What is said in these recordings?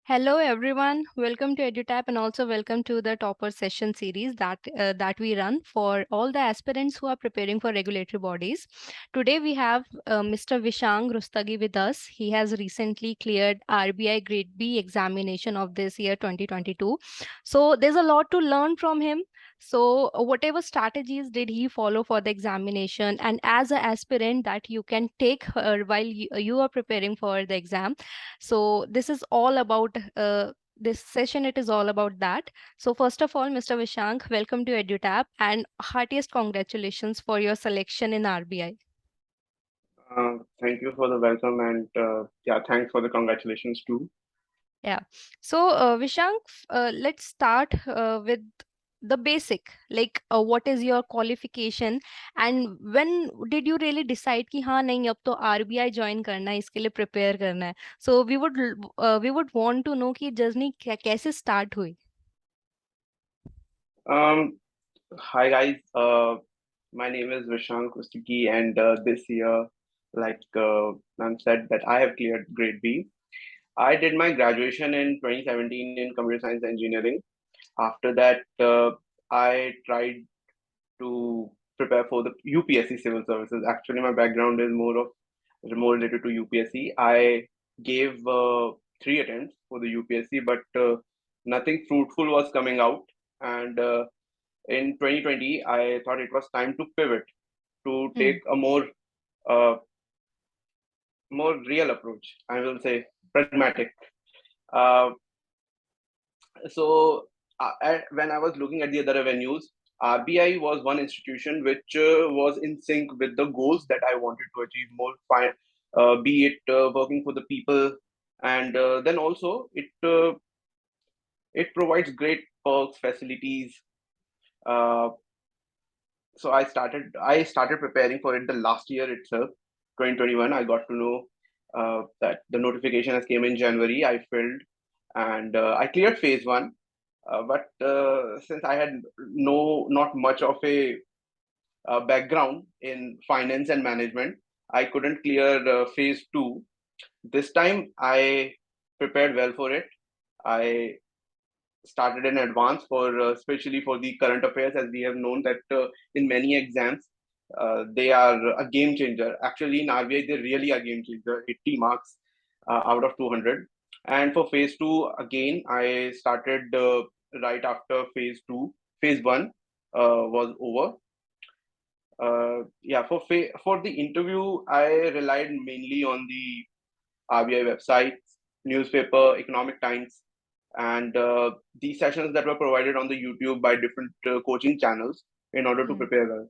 Hello everyone, welcome to EduTap and also welcome to the Topper Session series that we run for all the aspirants who are preparing for regulatory bodies. Today we have Mr. Vishank Rustagi with us. He has recently cleared RBI Grade B examination of this year 2022. So there's a lot to learn from him. So whatever strategies did he follow for the examination and as an aspirant that you can take while you are preparing for the exam. So this is all about this session. It is all about that. So first of all, Mr. Vishank, welcome to EduTap and heartiest congratulations for your selection in RBI. Thank you for the welcome and yeah, thanks for the congratulations too. Yeah. So Vishank, let's start with the basic, like what is your qualification and when did you really decide कि हाँ नहीं अब तो RBI join करना है इसके लिए prepare करना है. So we would want to know कि journey कैसे start हुई. Um, Hi guys, my name is Vishank Rustagi and this year, like ma'am said, that I have cleared grade B. I did my graduation in 2017 in computer science engineering. After that, I tried to prepare for the UPSC civil services. Actually, my background is more related to UPSC. I gave three attempts for the UPSC, but nothing fruitful was coming out. And in 2020, I thought it was time to pivot to Hmm. take a uh, more real approach. I will say pragmatic. Uh, when I was looking at the other avenues, RBI was one institution which was in sync with the goals that I wanted to achieve more, be it working for the people, and then also it provides great perks, facilities. Uh, so I started preparing for it the last year itself, 2021. I got to know that the notification has came in January. I filled and I cleared phase one. But since I had not much of a background in finance and management, I couldn't clear phase two. This time I prepared well for it. I started in advance for especially for the current affairs, as we have known that in many exams they are a game changer. Actually, in RBI, they're really a game changer. 80 marks out of 200. And for phase two, again, I started right after phase two. Phase one was over. Yeah, for the interview, I relied mainly on the RBI website, newspaper, Economic Times, and these sessions that were provided on the YouTube by different coaching channels in order to Hmm. prepare well.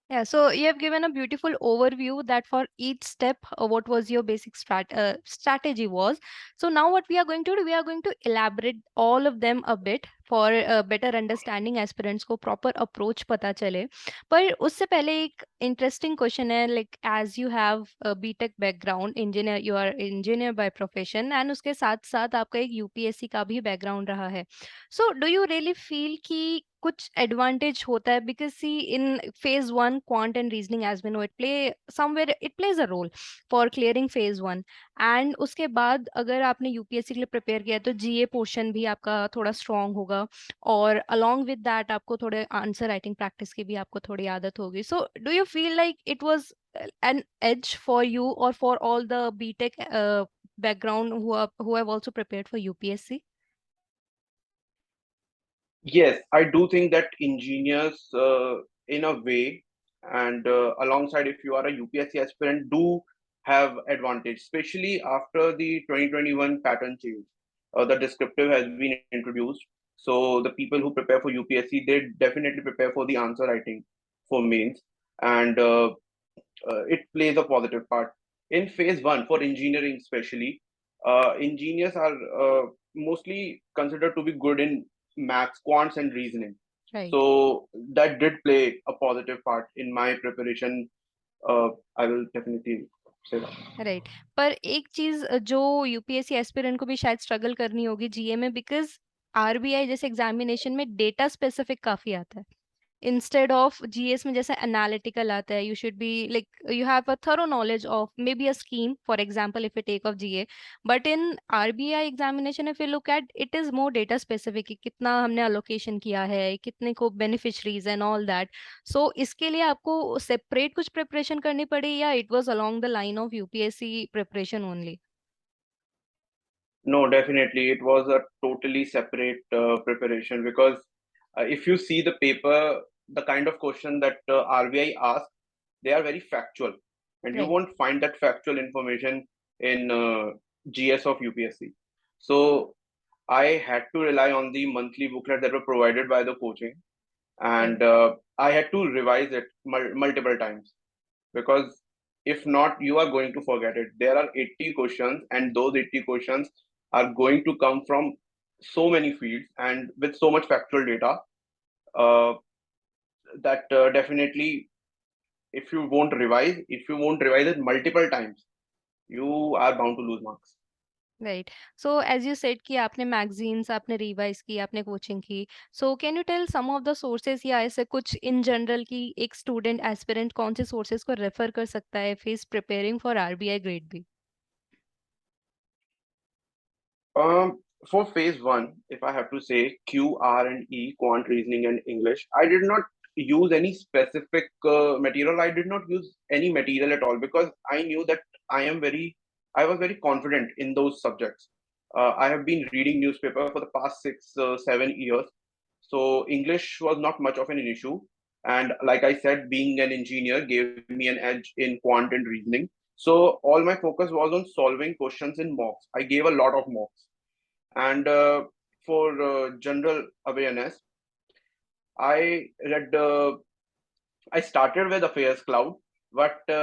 Yeah, so you have given a beautiful overview that for each step, what was your basic strategy was. So now what we are going to do, we are going to elaborate all of them a bit for better understanding aspirants को proper approach पता चले. पर उससे पहले एक interesting question है, like as you have a BTech background, engineer, you are engineer by profession, and उसके साथ साथ आपका एक UPSC का भी background रहा है. So do you really feel कि कुछ एडवांटेज होता है because see in phase one quant and reasoning as we know it play somewhere it plays a role for clearing phase one and उसके बाद अगर आपने यूपीएससी के लिए प्रिपेयर किया है, तो जीए पोर्शन भी आपका थोड़ा स्ट्रांग होगा और अलोंग विद दैट आपको थोड़े आंसर राइटिंग प्रैक्टिस की भी आपको थोड़ी आदत होगी. So do you feel like it was an edge for you or for all the BTech background who have also prepared for UPSC? Yes, I do think that engineers, in a way, and alongside if you are a UPSC aspirant, do have advantage, especially after the 2021 pattern change. The descriptive has been introduced, so the people who prepare for UPSC, they definitely prepare for the answer writing for mains, and it plays a positive part. In phase one, for engineering especially, engineers are mostly considered to be good in maths, quants, and reasoning. Right. So that did play a positive part in my preparation. I will definitely say that. Right. पर एक चीज जो UPSC aspirant को भी शायद struggle करनी होगी जीए में, बिकॉज आरबीआई जैसे एग्जामिनेशन में डेटा स्पेसिफिक काफी आता है. इंस्टेड ऑफ जीएस में जैसे एनालिटिकल आता है, you should be like you have a thorough knowledge of maybe a scheme, for example if you take of GA, but in RBI examination if you look at it is more data specific कि कितना हमने allocation किया है, कितने को beneficiaries and all that. So इसके लिए आपको सेपरेट कुछ प्रिपरेशन करनी पड़ी या it was along the line of UPSC preparation only? No, definitely. It was a totally separate preparation because if you see the paper, the kind of question that RBI asks, they are very factual, and you Right. won't find that factual information in GS of UPSC. So I had to rely on the monthly booklet that were provided by the coaching, Right. and I had to revise it multiple times because if not, you are going to forget it. There are 80 questions, and those 80 questions are going to come from so many fields and with so much factual data uh, that definitely, if you won't revise it multiple times, you are bound to lose marks. Right. So as you said कि आपने magazines आपने revise की, आपने coaching की, so can you tell some of the sources या ऐसे कुछ in general की एक स्टूडेंट एस्पिरेंट कौन से सोर्सेज को रेफर कर सकता है if he is preparing for RBI grade B? Um, for phase one, if I have to say Q, R, and E, quant, reasoning, and English, I did not use any specific material. I did not use any material at all because I knew that I was very confident in those subjects. I have been reading newspaper for the past 7 years, so English was not much of an issue. And like I said, being an engineer gave me an edge in quant and reasoning. So all my focus was on solving questions in mocks. I gave a lot of mocks. And for general awareness, I read. I started with Affairs Cloud, but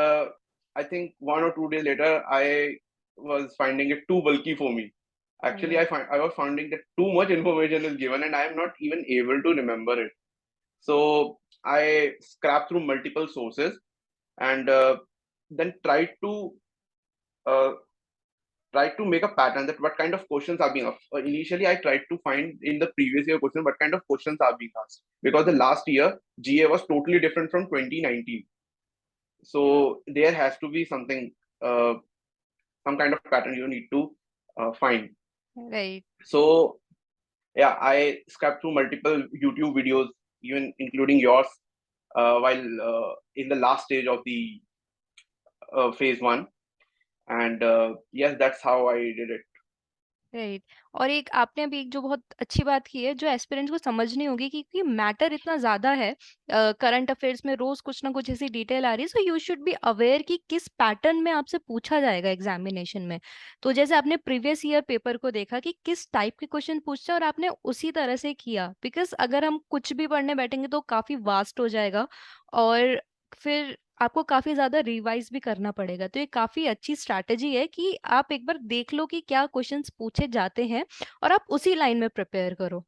I think 1 or 2 days later, I was finding it too bulky for me. Actually, I was finding that too much information is given, and I am not even able to remember it. So I scrapped through multiple sources and then uh, tried to make a pattern that what kind of questions are being asked. Initially, I tried to find in the previous year question what kind of questions are being asked because the last year GA was totally different from 2019. So there has to be uh, some kind of pattern you need to find. Right. So yeah, I scrapped through multiple YouTube videos, even including yours, while in the last stage of the phase one, and yes, that's how I did it. Right. और एक आपने अभी एक जो बहुत अच्छी बात की है, जो एस्पिरेंट्स को समझनी होगी कि क्योंकि मैटर इतना ज़्यादा है, करंट अफेयर्स में रोज़ कुछ ना कुछ ऐसी डिटेल आ रही है, so you should be aware कि किस पैटर्न में आपसे पूछा जाएगा एग्जामिनेशन में। तो जैसे आपने प्रीवियस ईयर पेपर को देखा कि किस टाइप के क्वेश्चन पूछते हैं और आपने उसी तरह से किया, बिकॉज़ अगर हम कुछ भी पढ़ने बैठेंगे तो काफ़ी वास्ट हो जाएगा और फिर आपको काफ़ी ज़्यादा रिवाइज़ भी करना पड़ेगा। तो ये काफ़ी अच्छी स्ट्रैटेजी है कि आप एक बार देख लो कि क्या क्वेश्चंस पूछे जाते हैं और आप उसी लाइन में प्रिपेयर करो।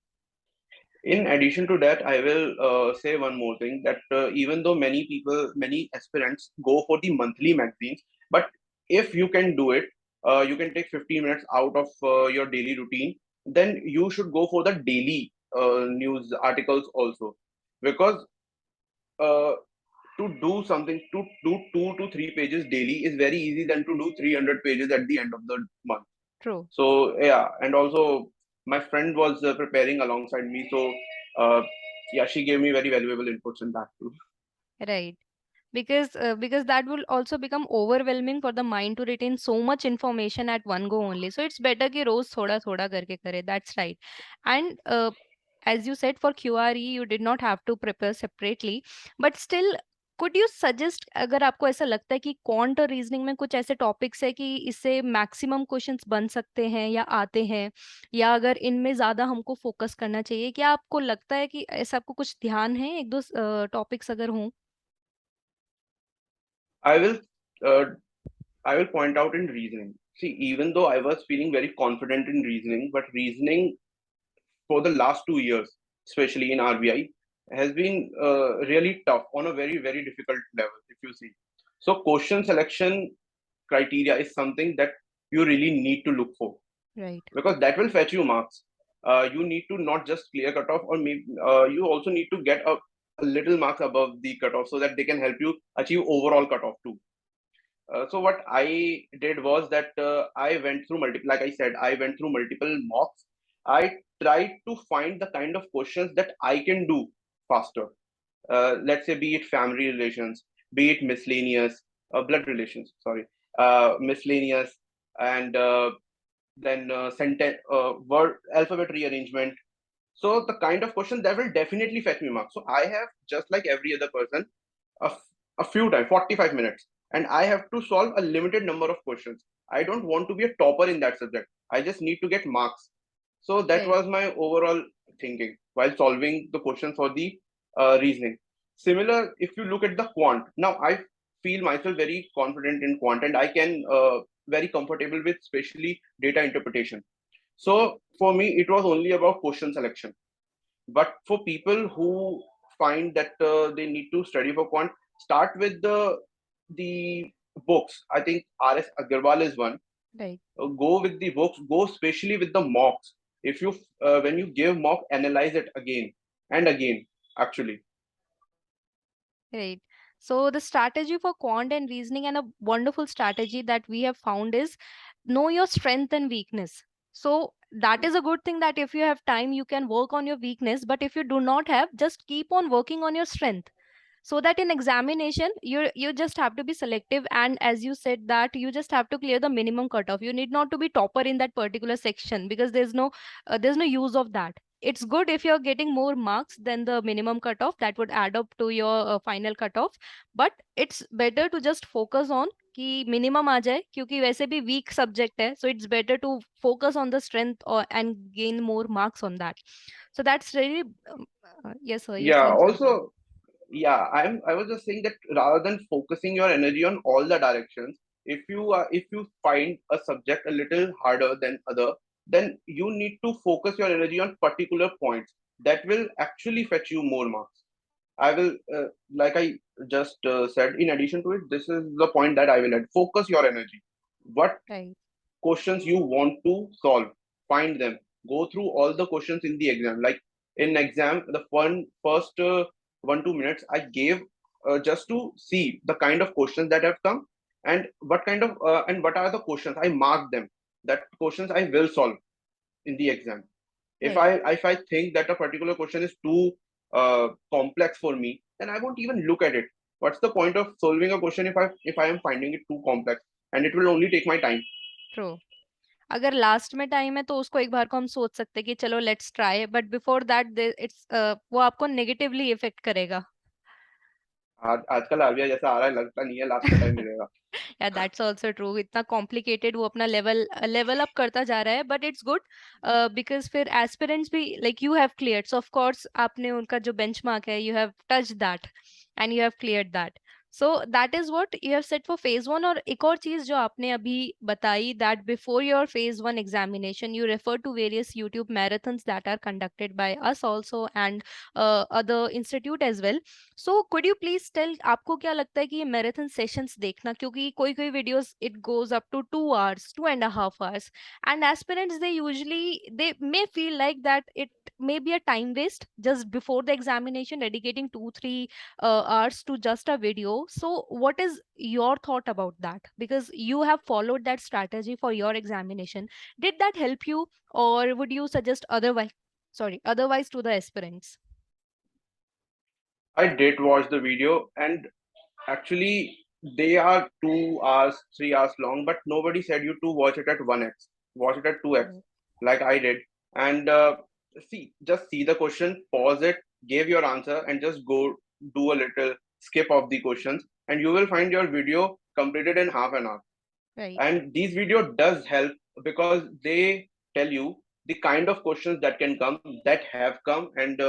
In addition to that, I will say one more thing that even though many people, many aspirants go for the monthly magazines, but if you can do it, you can take 15 minutes out of your daily routine, then you should go for the daily news articles also. Because uh, to do something, to do 2 to 3 pages daily is very easy than to do 300 pages at the end of the month. True. So yeah, and also my friend was preparing alongside me, so uh, yeah, she gave me very valuable inputs in that too. Right. because that will also become overwhelming for the mind to retain so much information at one go only, so it's better कि रोज थोड़ा थोड़ा करके करे, that's right. And as you said for QRE you did not have to prepare separately, but still could you suggest, अगर आपको ऐसा लगता है कि क्वांट और रीजनिंग में कुछ ऐसे टॉपिक्स है कि इससे मैक्सिमम क्वेश्चंस बन सकते हैं या आते हैं, या अगर इनमें ज्यादा हमको फोकस करना चाहिए, क्या आपको लगता है कि ऐसा आपको कुछ ध्यान है एक दो टॉपिक्स अगर हों? I will uh, I will point out in reasoning. See, even though I was feeling very confident in reasoning, but reasoning for the last 2 years, especially in RBI, has been really tough on a very difficult level. If you see, so question selection criteria is something that you really need to look for right. because that will fetch you marks. You need to not just clear cutoff, or maybe you also need to get a little marks above the cutoff so that they can help you achieve overall cutoff too. So what I did was that I went through multiple, like I said, I went through multiple mocks. I tried to find the kind of questions that I can do faster. Let's say, be it family relations, be it miscellaneous, blood relations, sorry, miscellaneous, and then sentence, word alphabet rearrangement. So the kind of question that will definitely fetch me marks. So I have, just like every other person, a few times, 45 minutes, and I have to solve a limited number of questions. I don't want to be a topper in that subject. I just need to get marks. So that Right. was my overall thinking while solving the question for the reasoning. Similar, if you look at the quant, now I feel myself very confident in quant, and I can very comfortable with especially data interpretation. So for me, it was only about question selection. But for people who find that they need to study for quant, start with the books. I think R.S. Agarwal is one. Right. Go with the books. Go especially with the mocks. If you when you give mock, analyze it again and again. Actually, Right. So the strategy for quant and reasoning, and a wonderful strategy that we have found, is know your strength and weakness. So that is a good thing, that if you have time, you can work on your weakness. But if you do not have, just keep on working on your strength, so that in examination you just have to be selective, and as you said, that you just have to clear the minimum cutoff. You need not to be topper in that particular section, because there's no use of that. It's good if you're getting more marks than the minimum cutoff, that would add up to your final cutoff. But it's better to just focus on कि minimum आ जाए, क्योंकि वैसे भी weak subject है, so it's better to focus on the strength, and gain more marks on that. So that's really yes sir, you're yeah. saying something. Also, yeah, I was just saying that rather than focusing your energy on all the directions, if you find a subject a little harder than other, then you need to focus your energy on particular points that will actually fetch you more marks. I will, like I just said, in addition to it, this is the point that I will add: focus your energy. What Right. questions you want to solve, find them, go through all the questions in the exam. Like in exam, the first 1 2 minutes I gave just to see the kind of questions that have come, and what kind of and what are the questions I marked them, that questions I will solve in the exam. if Right. i if I think that a particular question is too complex for me, then I won't even look at it. What's the point of solving a question if I am finding it too complex, and it will only take my time. True. अगर last में time है तो उसको एक बार को हम सोच सकते हैं कि चलो let's try, but before that it's वो आपको नेगेटिवली इफेक्ट करेगा. आज आजकल आरबीआई जैसा आ रहा है, लगता नहीं है लास्ट में टाइम मिलेगा. या दैट्स आल्सो ट्रू. इतना कॉम्प्लिकेटेड वो अपना लेवल लेवल अप करता जा रहा है, बट इट्स गुड बिकॉज फिर एस्पिरेंट्स भी like you have cleared, so of course आपने उनका जो बेंचमार्क है, you have touch that and you have cleared that. So that is what you have set for phase one. और एक और चीज जो आपने अभी बताई, that before your phase one examination you refer to various YouTube marathons that are conducted by us also and other institute as well. So could you please tell, आपको क्या लगता है कि ये मैराथन सेशंस देखना, क्योंकि कोई कोई videos it goes up to 2 hours, 2.5 hours, and aspirants they usually they may feel like that it may be a time waste just before the examination, dedicating 2 3 hours to just a video. So what is your thought about that, because you have followed that strategy for your examination? Did that help you, or would you suggest otherwise, otherwise to the aspirants? I did watch the video, and actually, they are 2 hours, 3 hours long, but nobody said you to watch it at 1x. Watch it at 2x, Right. like I did. And just see the question, pause it, give your answer, and just go do a little skip of the questions, and you will find your video completed in half an hour. Right. And these video does help because they tell you the kind of questions that can come, that have come, and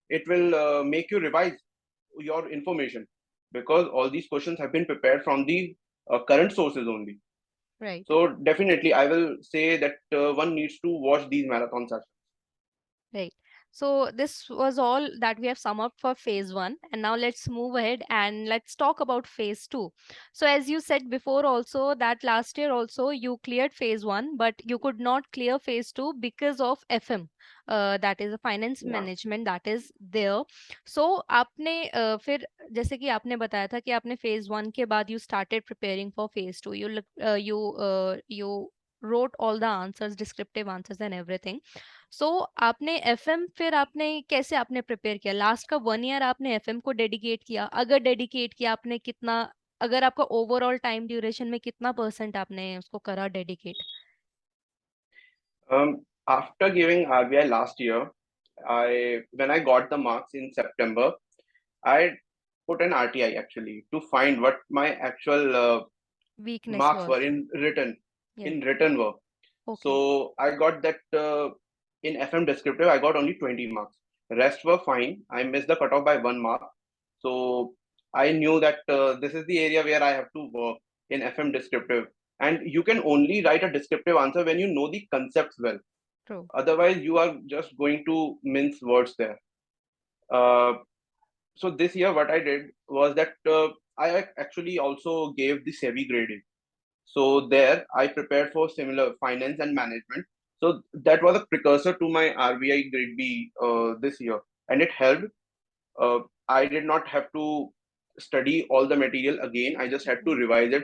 it will make you revise your information, because all these questions have been prepared from the current sources only. Right. So definitely I will say that one needs to watch these marathon sessions. Right. So this was all that we have sum up for phase 1, and now let's move ahead and let's talk about phase 2. So as you said before also that last year also you cleared phase 1 but you could not clear phase 2 because of FM, that is a finance Yeah. management that is there. So आपने फिर जैसे कि आपने बताया था कि आपने phase 1 के बाद you started preparing for phase 2, you wrote all the answers, descriptive answers and everything. सो आपने एफएम फिर आपने कैसे आपने प्रिपेयर किया? लास्ट का 1 ईयर आपने एफएम को डेडिकेट किया? अगर डेडिकेट किया आपने कितना, अगर आपका ओवरऑल टाइम ड्यूरेशन में कितना परसेंट आपने उसको करा dedicate? After giving RBI last year, I when I got the marks in September, I put an RTI actually to find what my actual weakness marks were was? या, in written were. Okay, So I got that in FM descriptive, I got only 20 marks. Rest were fine. I missed the cutoff by 1 mark. So I knew that this is the area where I have to work in FM descriptive. And you can only write a descriptive answer when you know the concepts well. True, Otherwise, you are just going to mince words there. Uh, so this year, what I did was that I actually also gave the SEBI grade A. So there, I prepared for similar finance and management. So that was a precursor to my RBI Grade B this year, and it helped. I did not have to study all the material again. I just had to revise it.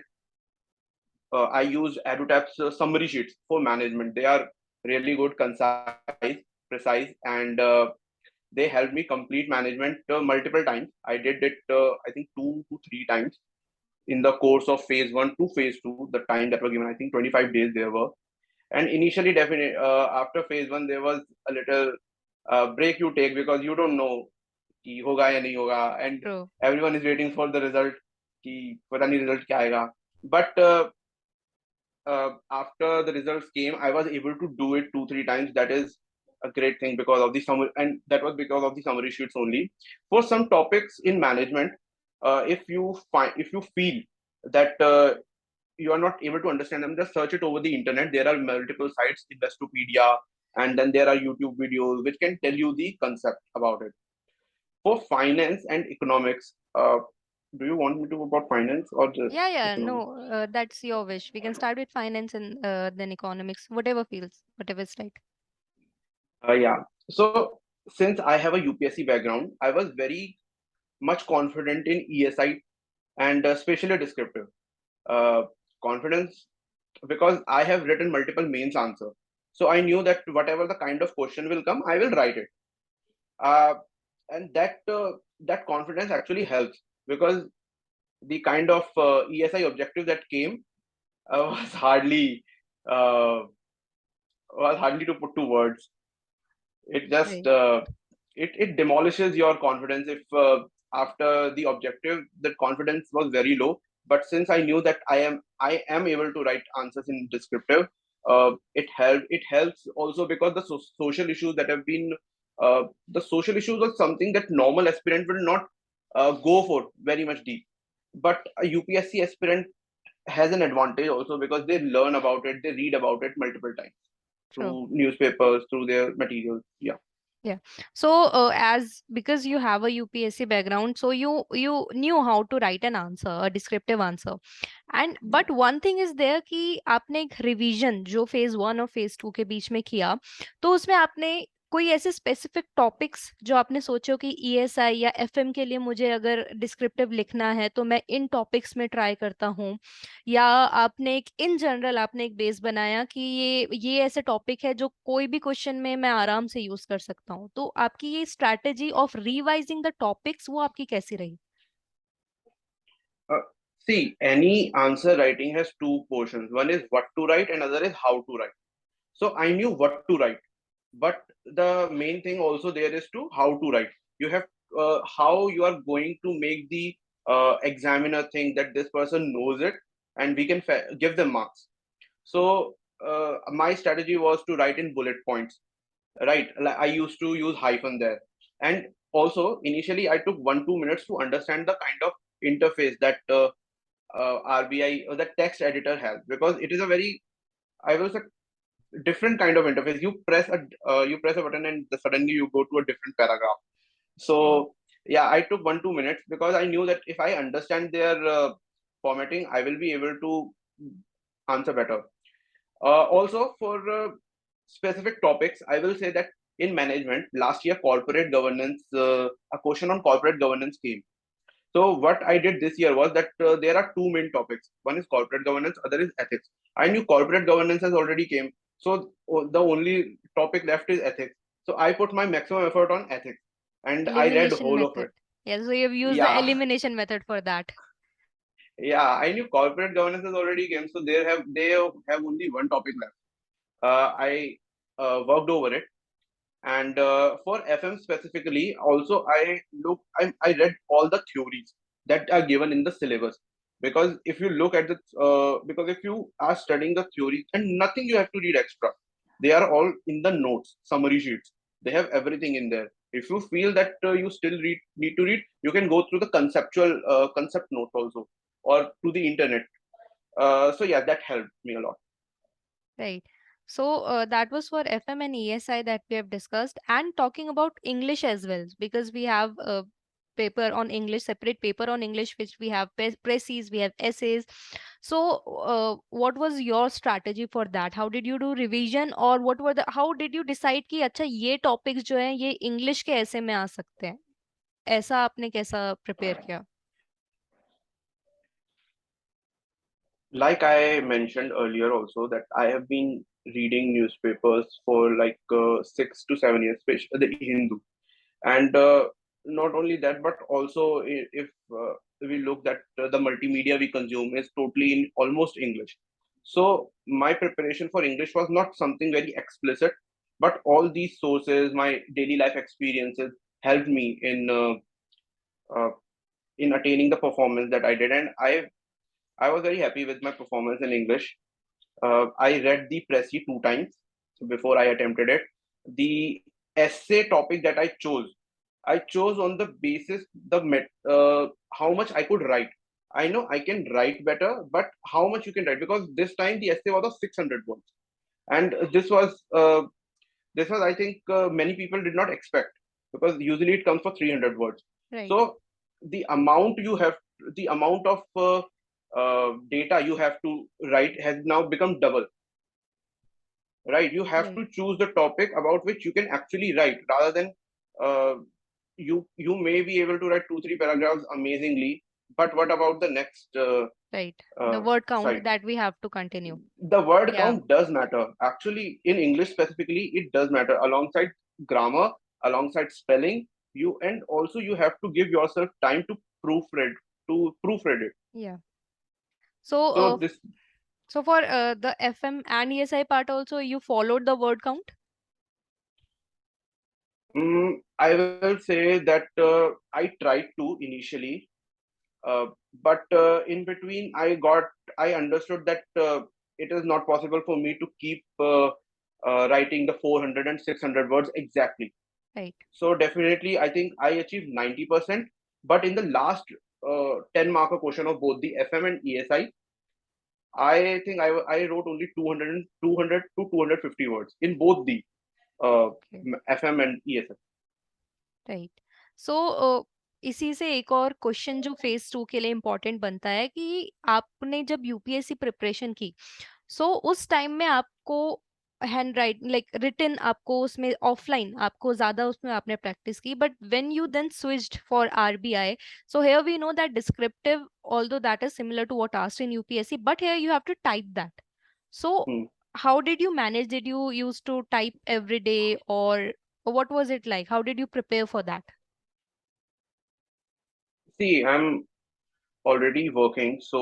I used EduTap's summary sheets for management. They are really good, concise, precise, and they helped me complete management multiple times. I did it, I think, 2 to 3 times in the course of phase 1 to phase 2, the time that was given, I think 25 days there were. And initially, definitely, after phase 1, there was a little break you take because you don't know कि होगा या नहीं होगा, and true, everyone is waiting for the result कि पता नहीं result क्या आएगा. But after the results came, I was able to do it 2 3 times. That is a great thing because of the summary, and that was because of the summary sheets only. For some topics in management, if you feel that you are not able to understand them, just search it over the internet. There are multiple sites, Investopedia, and then there are YouTube videos which can tell you the concept about it. For finance and economics, do you want me to about finance or just या, no, economics? That's your wish, we can start with finance and then economics, whatever feels, whatever is right. Yeah. So since I have a UPSC background, I was very much confident in ESI and especially descriptive. Uh, Confidence because I have written multiple mains answer. So I knew that whatever the kind of question will come, I will write it. Uh, and that confidence actually helps because the kind of ESI objective that came was uh, hardly to put to words. It just Right, it demolishes your confidence if after the objective the confidence was very low. But since I knew that I am able to write answers in descriptive, it helps also because the social issues that have been the social issues are something that normal aspirant will not go for very much deep, but a UPSC aspirant has an advantage also because they learn about it, they read about it multiple times true. through newspapers, through their materials. Yeah. Yeah. So, as because you have a UPSC background, so you knew how to write an answer, a descriptive answer. And but one thing is there कि आपने एक revision जो phase 1 और phase 2 के बीच में किया, तो उसमें आपने कोई ऐसे स्पेसिफिक टॉपिक्स जो आपने सोचो कि ईएसआई या एफएम के लिए मुझे अगर डिस्क्रिप्टिव लिखना है तो मैं इन टॉपिक्स में ट्राई करता हूँ, या आपने एक इन जनरल आपने एक बेस बनाया कि ये ऐसे टॉपिक है जो कोई भी क्वेश्चन में मैं आराम से यूज कर सकता हूँ, तो आपकी ये strategy of revising the topics वो आपकी कैसी रही? Uh, See, any answer writing has two portions. One is what to write, and other is how to write. So I knew what to write, but the main thing also there is to how to write. You have how you are going to make the examiner think that this person knows it, and we can give them marks. So my strategy was to write in bullet points. Right, like I used to use hyphen there, and also initially I took 1 2 minutes to understand the kind of interface that RBI or the text editor has because it is a very, I will say, different kind of interface. You press a button and suddenly you go to a different paragraph. Right. So yeah, I took 1 2 minutes because I knew that if I understand their formatting, I will be able to answer better. Also, for specific topics, I will say that in management, last year corporate governance, a question on corporate governance came. So what I did this year was that there are two main topics. One is corporate governance, other is ethics. I knew corporate governance has already came, so the only topic left is ethics. So I put my maximum effort on ethics, and I read Elimination whole of method. it. Yeah, so you've used the Yeah, elimination method for that. yeah, I knew corporate governance has already came, so they have only one topic left. I worked over it. And for FM specifically, also I read all the theories that are given in the syllabus. Because if you look at because if you are studying the theories and nothing you have to read extra, they are all in the notes, summary sheets. They have everything in there. If you feel that you still need to read, you can go through the concept notes also, or to the internet. So yeah, that helped me a lot. Right. So that was for FM and ESI that we have discussed, and talking about English as well, because we have a paper on English, separate paper on English, which we have preces, we have essays. So, what was your strategy for that? How did you do revision, or what were the? How did you decide कि अच्छा ये topics जो हैं ये English के ऐसे में आ सकते हैं? ऐसा आपने कैसा prepare किया? Like I mentioned earlier, also that I have been reading newspapers for like 6 to 7 years, especially the Hindu, and not only that, but also if we look that the multimedia we consume is totally in almost English. So my preparation for English was not something very explicit, but all these sources, my daily life experiences, helped me uh, in attaining the performance that I did, and I was very happy with my performance in English. I read the Pressy 2 times before I attempted it. The essay topic that I chose on the basis how much I could write. I know I can write better, but how much you can write, because this time the essay was of 600 words, and this was I think many people did not expect, because usually it comes for 300 words. Right. So the amount of data you have to write has now become double, right? You have Right. to choose the topic about which you can actually write, rather than uh, you may be able to write 2 3 paragraphs amazingly, but what about the next Right. The word count side? that we have to continue. The word Yeah. count does matter. Actually, in English specifically, it does matter. Alongside grammar, alongside spelling, you and also you have to give yourself time to proofread it. Yeah. So, So this, so for the FM and ESI part also, you followed the word count? I will say that I tried to initially, uh, but in between, I understood that it is not possible for me to keep writing the 400 and 600 words exactly. Right. So definitely, I think I achieved 90%. But in the last 10 marker question of both the FM and ESI, I think I wrote only 200 to 250 words in both the uh, Okay. FM and ESI. Right so इसी से एक और question जो phase 2 के लिए important बनता है कि आपने जब यूपीएससी प्रिपरेशन की उस टाइम में आपको हैंड राइट लाइक रिटन आपको उसमें ऑफलाइन आपको ज्यादा उसमें आपने प्रैक्टिस की but when you then switched for RBI here we know that descriptive although that is similar to what asked in UPSC but here you have to type that so Hmm. how did you manage did you use to type every day or what was it like how did you prepare for that. See, I'm already working, so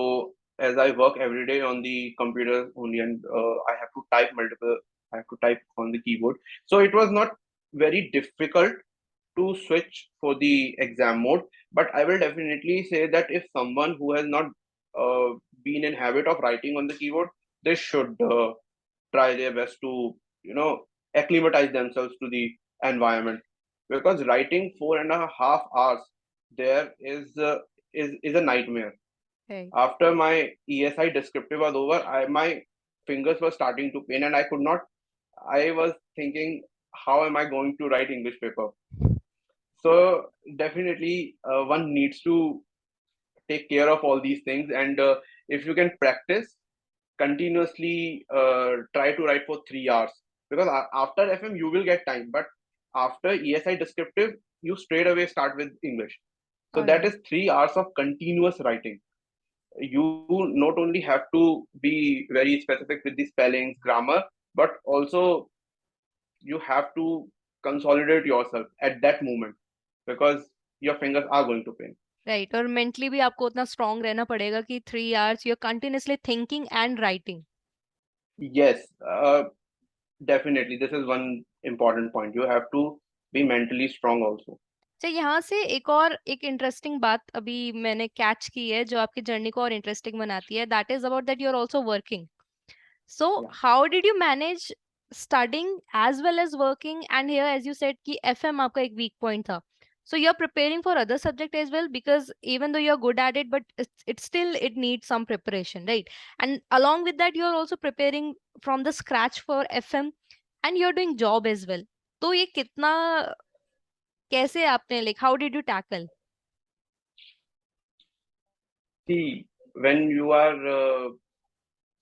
as I work every day on the computer only, and I have to type on the keyboard. So it was not very difficult to switch for the exam mode, but I will definitely say that if someone who has not been in habit of writing on the keyboard, they should try their best to acclimatize themselves to the environment, because writing 4.5 hours there is a nightmare. Right. After my ESI descriptive was over, my fingers were starting to pain, and I could not. I was thinking, how am I going to write English paper? So definitely, one needs to take care of all these things, and if you can practice continuously, try to write for 3 hours, because after FM you will get time, but after ESI descriptive you straight away start with English. So All that right. is 3 hours of continuous writing. You not only have to be very specific with the spellings, grammar, but also you have to consolidate yourself at that moment, because your fingers are going to pain. Right, और mentally भी आपको उतना strong रहना पड़ेगा कि 3 hours you are continuously thinking and writing. Yes, definitely. This is one important point. You have to be mentally strong also. अच्छा, यहाँ से एक इंटरेस्टिंग बात अभी मैंने कैच की है जो आपकी जर्नी को और इंटरेस्टिंग बनाती है, that is about that you are also working. So, Yeah. how did you manage studying as well as working? And here, as you said, कि FM आपका एक weak point था. So you're preparing for other subject as well, because even though you're good at it, but it's still it needs some preparation, right? And along with that, you're also preparing from the scratch for FM, and you're doing job as well. तो ये कितना कैसे आपने like how did you tackle? See, when you are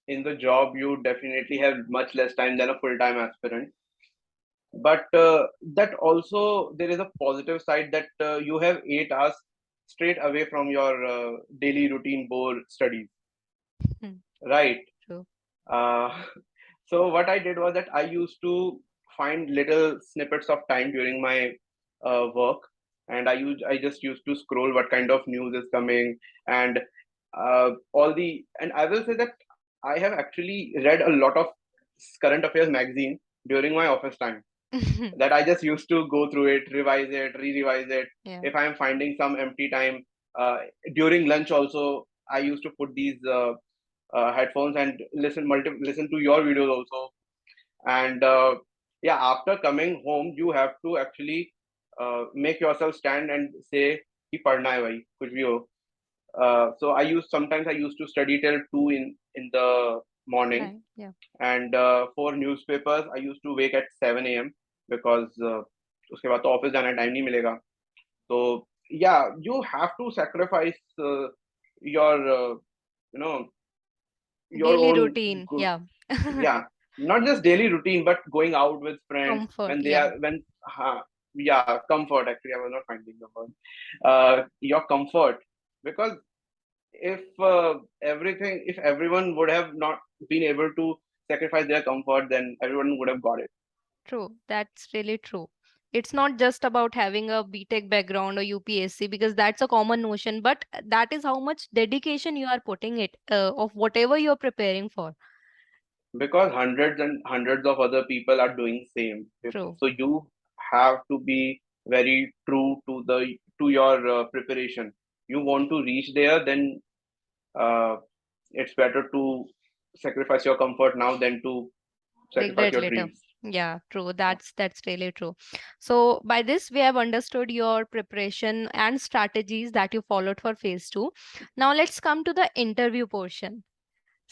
in the job, you definitely have much less time than a full-time aspirant. But that also, there is a positive side that you have 8 hours straight away from your daily routine board studies, Hmm, right? true. Uh, so what I did was that I used to find little snippets of time during my work, and I just used to scroll what kind of news is coming, and all the, and I will say that I have actually read a lot of current affairs magazine during my office time, that I just used to go through it, revise it, re-revise it. Yeah. If I am finding some empty time uh, during lunch, also I used to put these headphones and listen to your videos also. And yeah, after coming home, you have to actually make yourself stand and say, "कि पढ़ना है भाई, कुछ भी हो." So I used to study till 2 in the morning, Right. Yeah. and for newspapers I used to wake at 7 a.m. because उसके बाद तो ऑफिस जाना टाइम नहीं मिलेगा. So yeah, you have to sacrifice your you know your Daily own routine. good, Yeah. yeah, not just daily routine, but going out with friends Comfort. when they Yeah. are when yeah, comfort, actually I was not finding the word, your comfort, because if everything, if everyone would have not been able to sacrifice their comfort, then everyone would have got it. True, that's really true. It's not just about having a BTech background or UPSC, because that's a common notion, but that is how much dedication you are putting it of whatever you're preparing for. Because hundreds and hundreds of other people are doing same. True, So you have to be very true to the to your preparation. You want to reach there, then uh, it's better to sacrifice your comfort now than to sacrifice regret your later. dreams. Yeah, true. Yeah. That's really true. So by this, we have understood your preparation and strategies that you followed for phase two. Now let's come to the interview portion.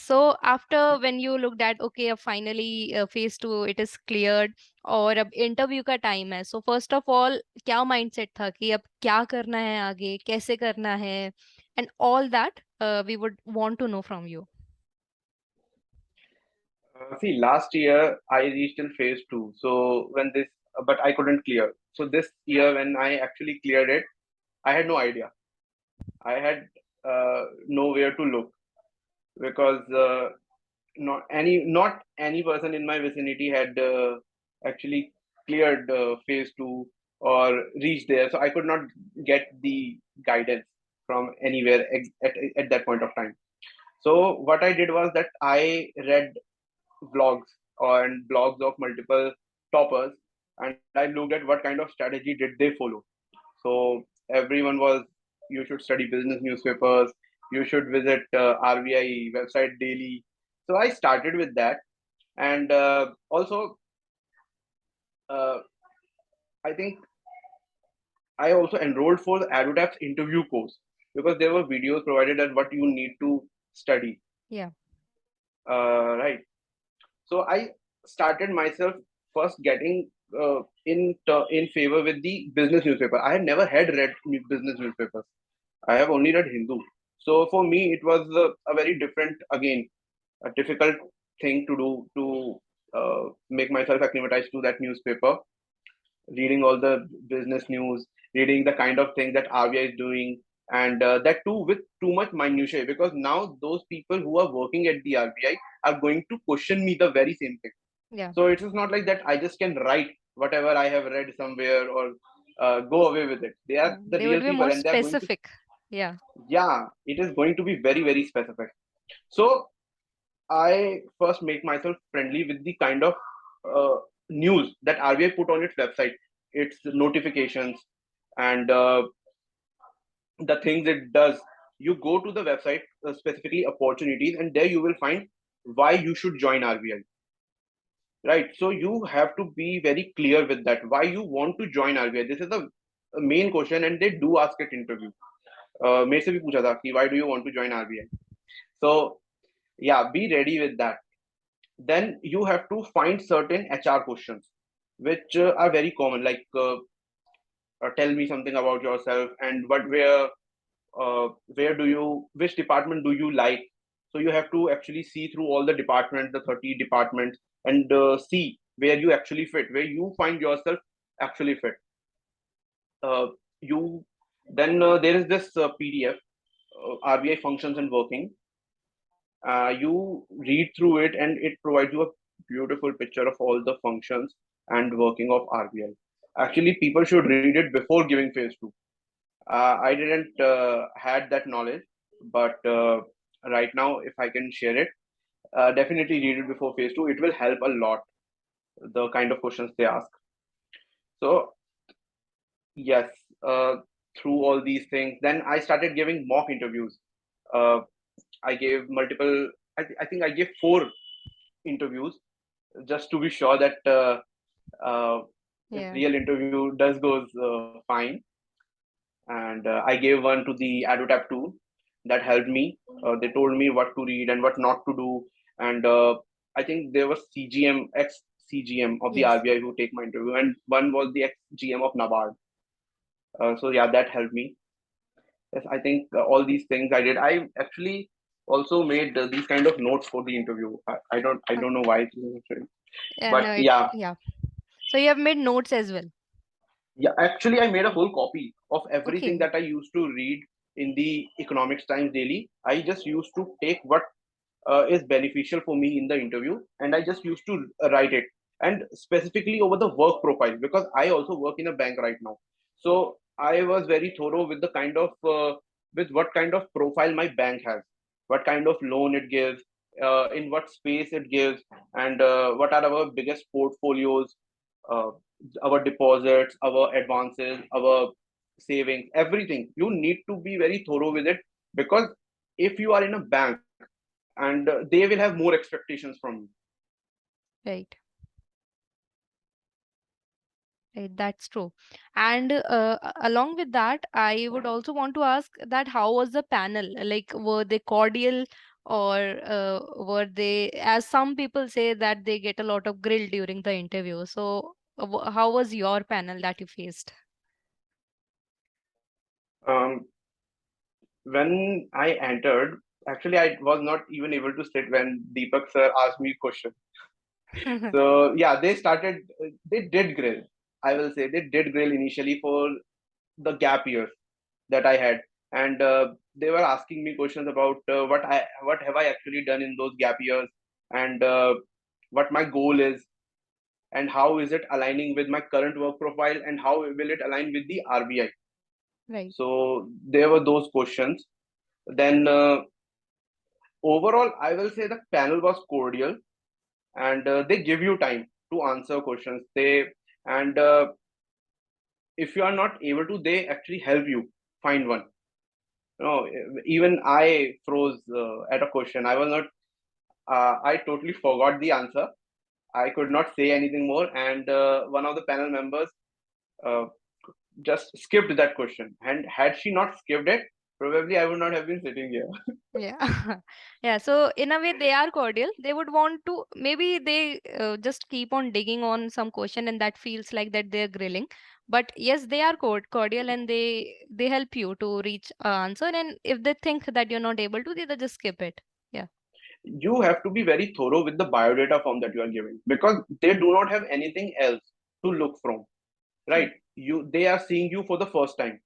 So after when you looked at okay, finally phase two it is cleared और अब interview का time है, so first of all क्या mindset था कि अब क्या करना है आगे, कैसे करना है, and all that we would want to know from you. See, last year I reached in phase two. So when this, but I couldn't clear. So this year when I actually cleared it, I had no idea. I had nowhere to look, because not any person in my vicinity had actually cleared phase two or reached there. So I could not get the guidance from anywhere at that point of time. So what I did was that I read vlogs and blogs of multiple toppers, and I looked at what kind of strategy did they follow. So everyone was, you should study business newspapers, you should visit RBI website daily. So I started with that, and also uh, I think I also enrolled for the EduTap's interview course, because there were videos provided at what you need to study. Yeah. Right. So I started myself first getting in favor with the business newspaper. I had never had read business newspapers. I have only read Hindu. So for me, it was a very different, again, a difficult thing to do to make myself acclimatized to that newspaper, reading all the business news, reading the kind of things that RBI is doing, and that too with too much minutiae. Because now those people who are working at the RBI are going to question me the very same thing. Yeah. So it is not like that I just can write whatever I have read somewhere or go away with it. They are the They will real be people, more and they are going to, specific. Yeah. yeah, it is going to be very, very specific. So I first make myself friendly with the kind of uh, news that RBI put on its website, its notifications, and the things it does. You go to the website, specifically opportunities, and there you will find why you should join RBI. Right. So you have to be very clear with that. Why you want to join RBI? This is a main question, and they do ask at interview. मेरे से भी पूछा था कि why do you want to join RBI? So yeah, be ready with that. Then you have to find certain HR questions which are very common, like tell me something about yourself and where do you, which department do you like. So you have to actually see through all the departments, the 30 departments, and see where you actually fit, where you find yourself actually fit. You Then there is this PDF, RBI functions and working. You read through it and it provides you a beautiful picture of all the functions and working of RBI. Actually, people should read it before giving phase 2. I didn't had that knowledge, but right now, if I can share it, definitely read it before phase 2. It will help a lot, the kind of questions they ask. So yes, uh, through all these things, then I started giving mock interviews. Uh, I gave multiple. I think I gave 4 interviews just to be sure that if Yeah. real interview does goes fine. And I gave one to the EduTap tool that helped me. They told me what to read and what not to do. And I think there was CGM, ex CGM of the Yes. RBI who take my interview, and one was the ex GM of NABARD. So yeah, that helped me. Yes, I think all these things I did. I actually also made these kind of notes for the interview. I don't know why, Yeah, but no, it, yeah, yeah. So you have made notes as well. yeah, actually, I made a whole copy of everything Okay. that I used to read in the Economics Times daily. I just used to take what is beneficial for me in the interview, and I just used to write it. And specifically over the work profile, because I also work in a bank right now. So I was very thorough with the kind of with what kind of profile my bank has, what kind of loan it gives, in what space it gives, and what are our biggest portfolios, uh, our deposits, our advances, our savings, everything. You need to be very thorough with it, because if you are in a bank and they will have more expectations from you. Right. Right, that's true. And along with that, I would also want to ask that how was the panel? Like, were they cordial, or were they, as some people say, that they get a lot of grill during the interview? So, how was your panel that you faced? Um, when I entered, actually, I was not even able to sit when Deepak sir asked me question. So yeah, they did grill. I will say they did grill initially for the gap years that I had, and they were asking me questions about what have I actually done in those gap years, and what my goal is, and how is it aligning with my current work profile, and how will it align with the RBI. Right, So there were those questions. Then overall, I will say the panel was cordial, and they give you time to answer questions. They and if you are not able to, they actually help you find one. Even I froze at a question. I was not. I totally forgot the answer. I could not say anything more, and one of the panel members uh, just skipped that question. And had she not skipped it, probably I would not have been sitting here. Yeah. Yeah. So in a way, they are cordial. They would want to, maybe they just keep on digging on some question and that feels like that they're grilling. But yes, they are cordial and they help you to reach a answer. And if they think that you're not able to, they just skip it. Yeah. You have to be very thorough with the biodata form that you are giving, because they do not have anything else to look from, True. right? They are seeing you for the first time,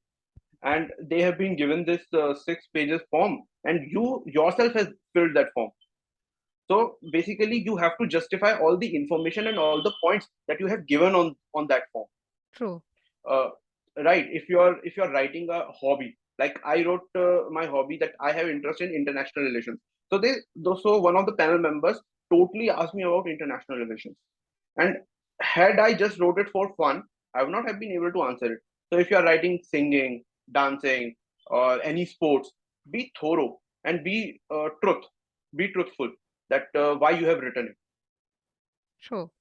and they have been given this 6 pages form, and you yourself has filled that form. So basically you have to justify all the information and all the points that you have given on that form. True. uh, right, if you're writing a hobby, like I wrote my hobby that I have interest in international relations. So so one of the panel members totally asked me about international relations, and had I just wrote it for fun, I would not have been able to answer it. So if you're writing singing, dancing, or any sports, be thorough and be truthful that why you have written it. True.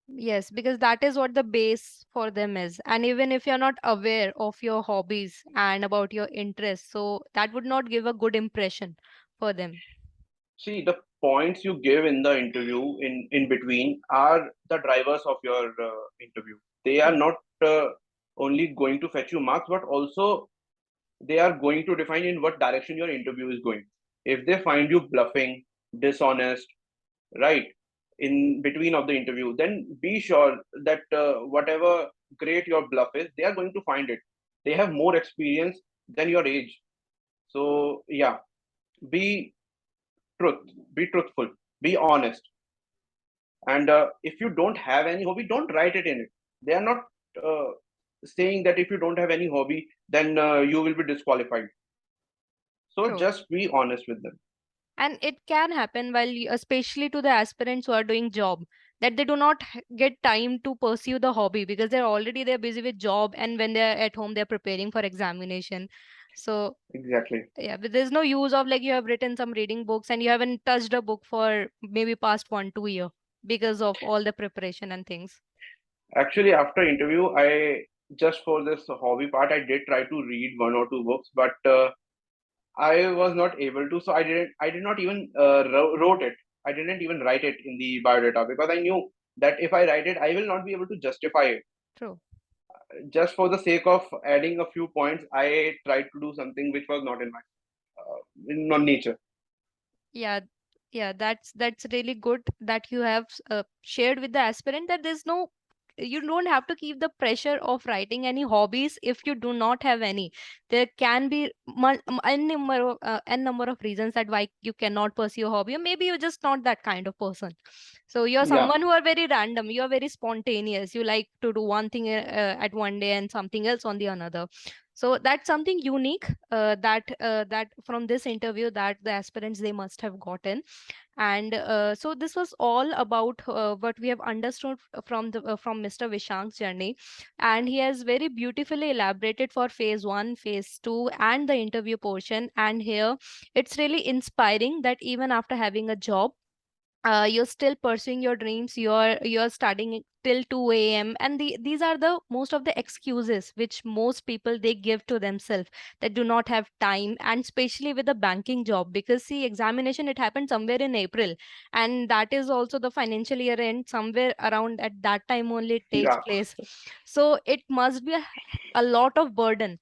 Yes, because that is what the base for them is. And even if you're not aware of your hobbies and about your interests, so that would not give a good impression for them. See, the points you give in the interview in between are the drivers of your interview. They are True. not only going to fetch you marks, but also they are going to define in what direction your interview is going. If they find you bluffing, dishonest, right, in between of the interview, then be sure that whatever great your bluff is, they are going to find it. They have more experience than your age. So yeah, be truth, be truthful, be honest. And if you don't have any hobby, don't write it in it. They are not uh, saying that if you don't have any hobby, then you will be disqualified. So True. just be honest with them. And it can happen while especially to the aspirants who are doing job, that they do not get time to pursue the hobby because they're busy with job, and when they're at home they're preparing for examination. So Exactly. yeah, but there's no use of like you have written some reading books and you haven't touched a book for maybe past 1 2 year because of all the preparation and things. Actually, after interview, I just for this hobby part, I did try to read one or two books, but I was not able to. So I did not even wrote it. I didn't even write it in the biodata because I knew that if I write it, I will not be able to justify it. True. Just for the sake of adding a few points, I tried to do something which was not in my in nature. Yeah, yeah, that's really good that you have shared with the aspirant that there's no, you don't have to keep the pressure of writing any hobbies if you do not have any. There can be n number of reasons that why you cannot pursue a hobby, or maybe you're just not that kind of person. So you're Yeah, someone who are very random, you're very spontaneous, you like to do one thing at one day and something else on the another. So that's something unique that from this interview that the aspirants they must have gotten. And so this was all about what we have understood from Mr. Vishank's journey, and he has very beautifully elaborated for phase 1, phase 2, and the interview portion. And here it's really inspiring that even after having a job, you're still pursuing your dreams, you're studying till 2 a.m. And these are the most of the excuses which most people they give to themselves, that do not have time. And especially with the banking job, because see, examination it happened somewhere in April, and that is also the financial year end, somewhere around at that time only it takes yeah, place. So it must be a lot of burden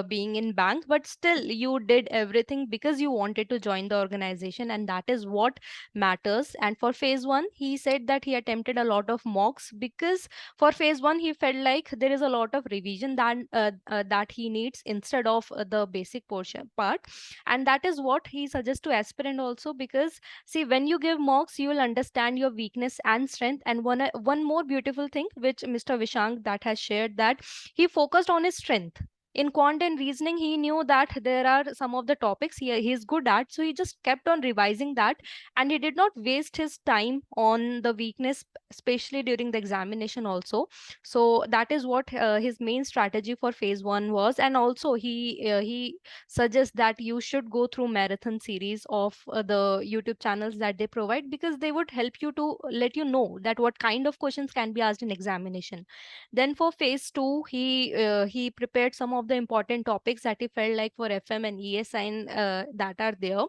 being in bank, but still you did everything because you wanted to join the organization, and that is what matters. And for phase 1, he said that he attempted a lot of mocks because for phase 1 he felt like there is a lot of revision that he needs instead of the basic portion part. And that is what he suggests to aspirant also, because see, when you give mocks you will understand your weakness and strength. And one more beautiful thing which Mr. Vishank that has shared, that he focused on his strength. In quant and reasoning, he knew that there are some of the topics he is good at, so he just kept on revising that, and he did not waste his time on the weakness, especially during the examination also. So that is what his main strategy for phase 1 was. And also he suggests that you should go through marathon series of the YouTube channels that they provide, because they would help you to let you know that what kind of questions can be asked in examination. Then for phase 2, he prepared some of the important topics that he felt like for FM and ESI that are there.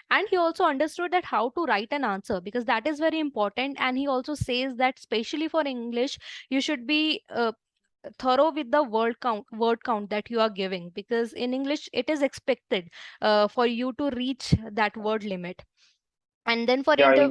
And he also understood that how to write an answer, because that is very important. And he also says that especially for English, you should be thorough with the word count that you are giving, because in English it is expected for you to reach that word limit. And then for Yeah,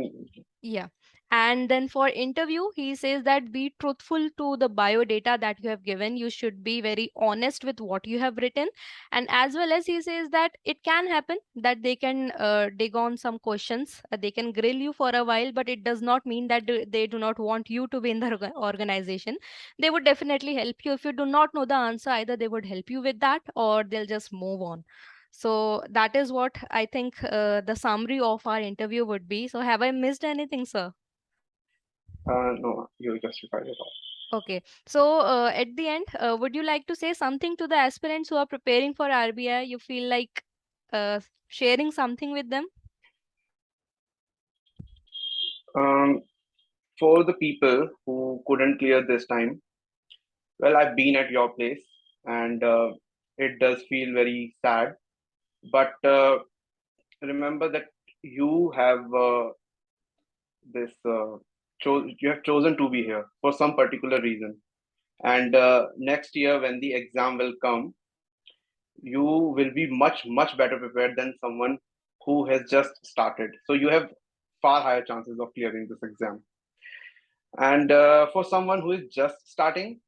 yeah. And then for interview, he says that be truthful to the bio data that you have given. You should be very honest with what you have written. And as well as he says that it can happen that they can dig on some questions, they can grill you for a while, but it does not mean that they do not want you to be in the organization. They would definitely help you. If you do not know the answer, either they would help you with that or they'll just move on. So that is what I think the summary of our interview would be. So have I missed anything, sir? no, you justified it all. Okay. So at the end, would you like to say something to the aspirants who are preparing for RBI? You feel like sharing something with them? Um, for the people who couldn't clear this time, well, I've been at your place, and it does feel very sad. But remember that you have this you have chosen to be here for some particular reason. And next year, when the exam will come, you will be much better prepared than someone who has just started. So you have far higher chances of clearing this exam. And for someone who is just starting,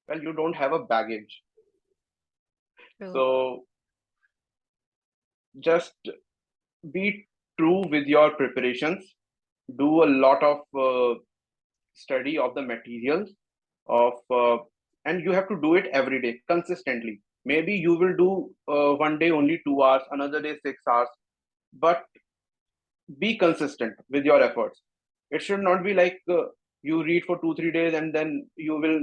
well, you don't have a baggage. True. So just be true with your preparations. Do a lot of study of the materials of, and you have to do it every day consistently. Maybe you will do one day only 2 hours, another day 6 hours, but be consistent with your efforts. It should not be like you read for 2 3 days and then you will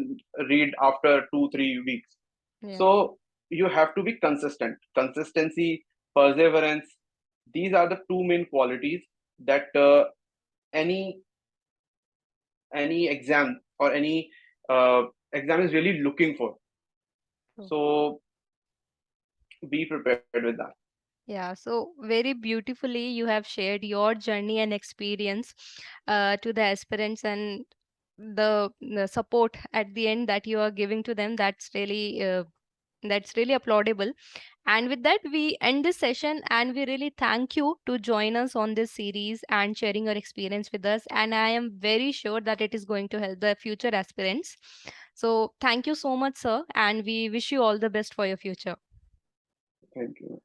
read after 2 3 weeks. Yeah. So you have to be consistent. Consistency, perseverance, these are the two main qualities that any exam or any uh, exam is really looking for. True. So be prepared with that. Yeah, so very beautifully you have shared your journey and experience to the aspirants, and the support at the end that you are giving to them. That's really applaudable. And with that, we end this session, and we really thank you to join us on this series and sharing your experience with us. And I am very sure that it is going to help the future aspirants. So thank you so much, sir, and we wish you all the best for your future. Thank you.